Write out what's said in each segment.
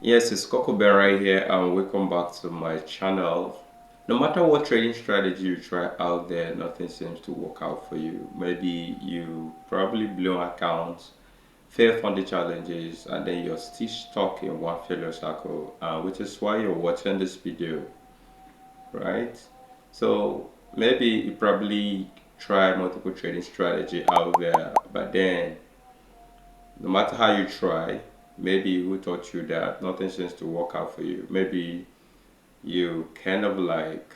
Yes, it's Coco Ben right here, and welcome back to my channel. No matter what trading strategy you try out there, nothing seems to work out for you. Maybe you probably blow accounts, fail funding challenges, and then you're still stuck in one failure cycle, which is why you're watching this video, right? So maybe you probably try multiple trading strategy out there, but then no matter how you try, maybe who taught you that nothing seems to work out for you. Maybe you kind of like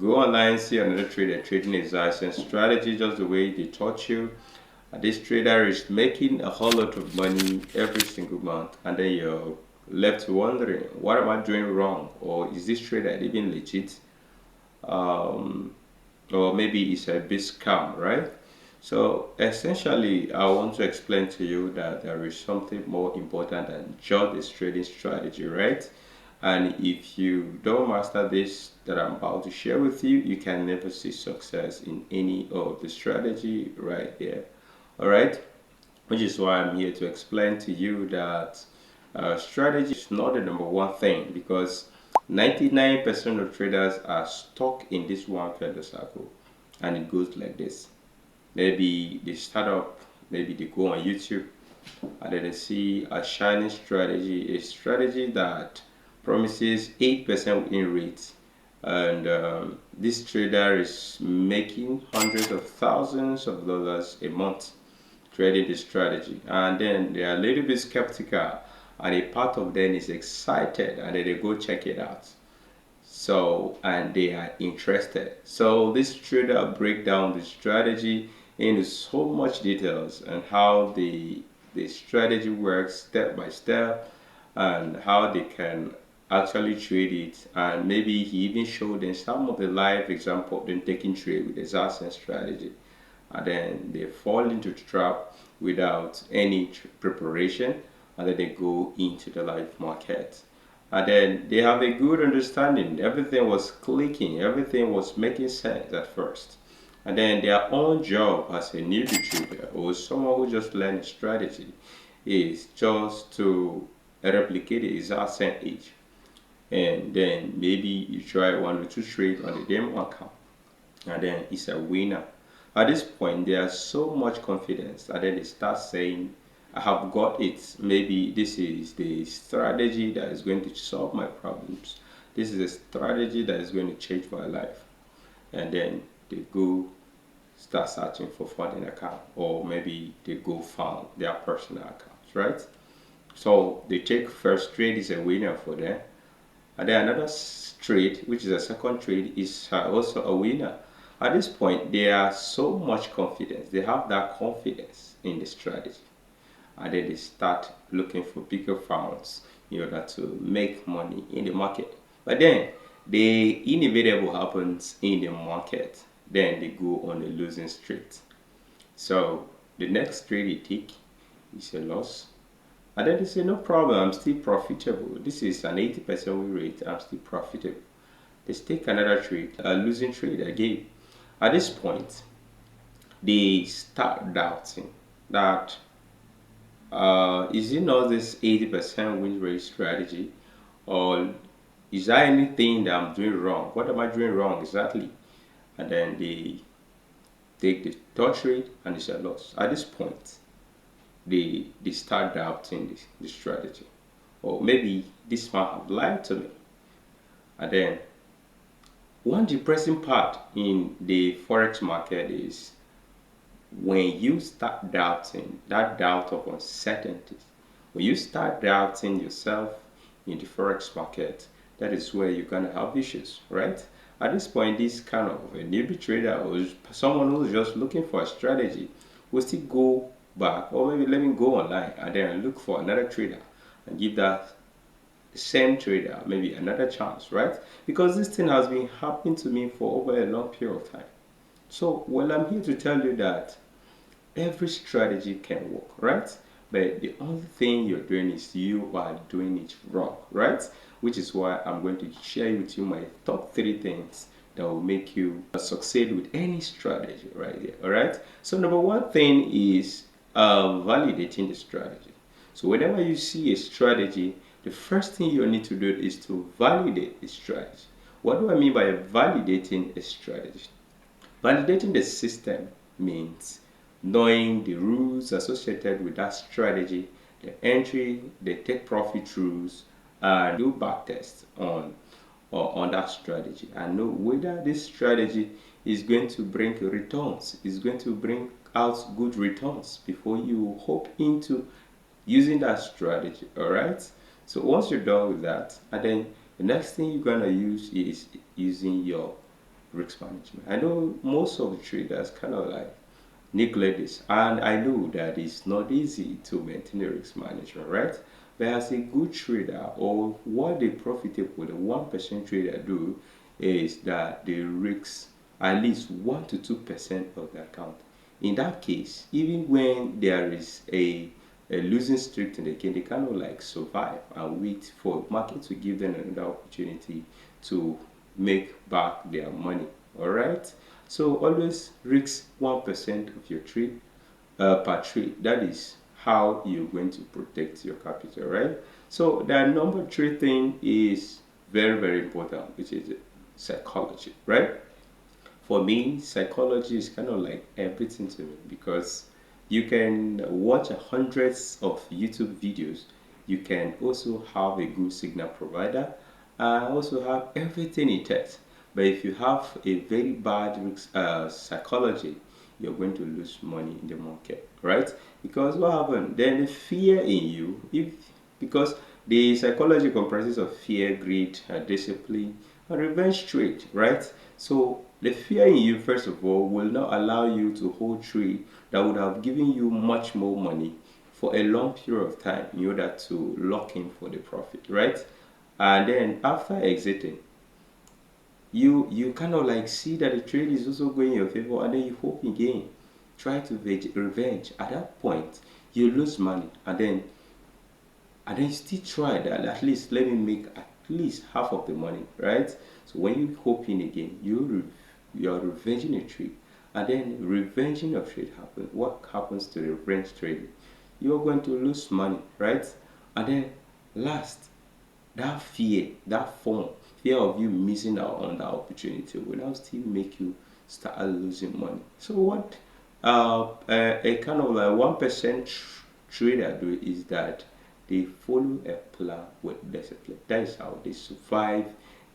go online, see another trader trading exact same strategy just the way they taught you. And this trader is making a whole lot of money every single month, and then you're left wondering, what am I doing wrong? Or is this trader even legit? Um, or maybe it's a big scam, right? So essentially, I want to explain to you that there is something more important than just this trading strategy, right? And if you don't master this that I'm about to share with you, you can never see success in any of the strategy right there. All right, which is why I'm here to explain to you that strategy is not the number one thing, because 99% of traders are stuck in this one failure cycle, and it goes like this. Maybe they start up, maybe they go on YouTube, and then they see a shining strategy, a strategy that promises 8% win rate, and this trader is making hundreds of thousands of dollars a month trading this strategy, and then they are a little bit skeptical, and a part of them is excited, and then they go check it out. So, and they are interested. So this trader break down the strategy into so much details, and how the strategy works step by step, and how they can actually trade it. And maybe he even showed them some of the live example of them taking trade with the exact same strategy, and then they fall into the trap without any preparation, and then they go into the live market, and then they have a good understanding. Everything was clicking, everything was making sense at first, and then their own job as a newbie trader or someone who just learned strategy is just to replicate the exact same age, and then maybe you try one or two trades on the demo account, and then it's a winner. At this point, there's so much confidence, and then they start saying, I have got it. Maybe this is the strategy that is going to solve my problems. This is a strategy that is going to change my life. And then they go start searching for funding account, or maybe they go found their personal accounts, right? So they take first trade is a winner for them, and then another trade, which is a second trade, is also a winner. At this point, they are so much confidence. They have that confidence in the strategy, and then they start looking for bigger funds in order to make money in the market. But then the inevitable happens in the market. Then they go on a losing streak. So the next trade they take is a loss, and then they say, no problem, I'm still profitable. This is an 80% win rate, I'm still profitable. They take another trade, a losing trade again. At this point, they start doubting that is it not this 80% win rate strategy, or is there anything that I'm doing wrong? What am I doing wrong exactly? And then they take the third trade, and it's a loss. At this point, they start doubting the strategy. Or maybe this man have lied to me. And then one depressing part in the forex market is when you start doubting, that doubt of uncertainty. When you start doubting yourself in the forex market, that is where you're gonna have issues, right? At this point, this kind of a newbie trader or someone who's just looking for a strategy will still go back, or maybe let me go online and then look for another trader and give that same trader maybe another chance, right? Because this thing has been happening to me for over a long period of time. So, well, I'm here to tell you that every strategy can work, right? But the only thing you're doing is you are doing it wrong, right? Which is why I'm going to share with you my top 3 things that will make you succeed with any strategy right here. All right, so number one thing is validating the strategy. So whenever you see a strategy the first thing you need to do is to validate a strategy. What do I mean by validating a strategy? Validating the system means knowing the rules associated with that strategy, the entry, the take profit rules, and do back tests on that strategy and know whether this strategy is going to bring returns, is going to bring out good returns before you hop into using that strategy. All right. So once you're done with that, and then the next thing you're gonna use is using your risk management. I know most of the traders kind of like neglect this, and I know that it's not easy to maintain a risk management, right? But as a good trader, or what the profitable, the 1% trader do is that they risk at least 1 to 2% of the account. In that case, even when there is a losing streak in the game, they kind of like survive and wait for market to give them another opportunity to make back their money. All right. So always risk 1% of your trade per trade. That is how you're going to protect your capital, right? So the number three thing is very, very important, which is psychology, right? For me, psychology is kind of like everything to me because you can watch hundreds of YouTube videos. You can also have a good signal provider and also have everything it takes. But if you have a very bad psychology, you're going to lose money in the market, right? Because what happened? Then the fear in you, if because the psychology comprises of fear, greed, discipline, and revenge trade, right? So the fear in you, first of all, will not allow you to hold trade that would have given you much more money for a long period of time in order to lock in for the profit, right? And then after exiting, you kind of like see that the trade is also going in your favor, and then you hope again, try to revenge. At that point, you lose money, and then you still try that at least let me make at least half of the money, right? So when you hope in again, you're revenging a trade, and then revenging your trade happens. What happens to the revenge trading? You're going to lose money, right? And then last, that fear, that form, fear of you missing out on that opportunity will now still make you start losing money. So what a kind of like 1% trader do is that they follow a plan with discipline. That is how they survive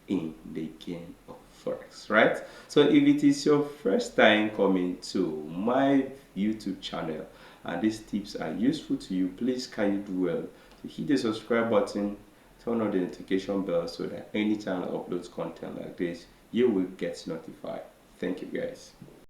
in the game of forex, right? So if it is your first time coming to my YouTube channel and these tips are useful to you, please can you do well to hit the subscribe button, turn on the notification bell so that anytime I upload content like this, you will get notified. Thank you guys.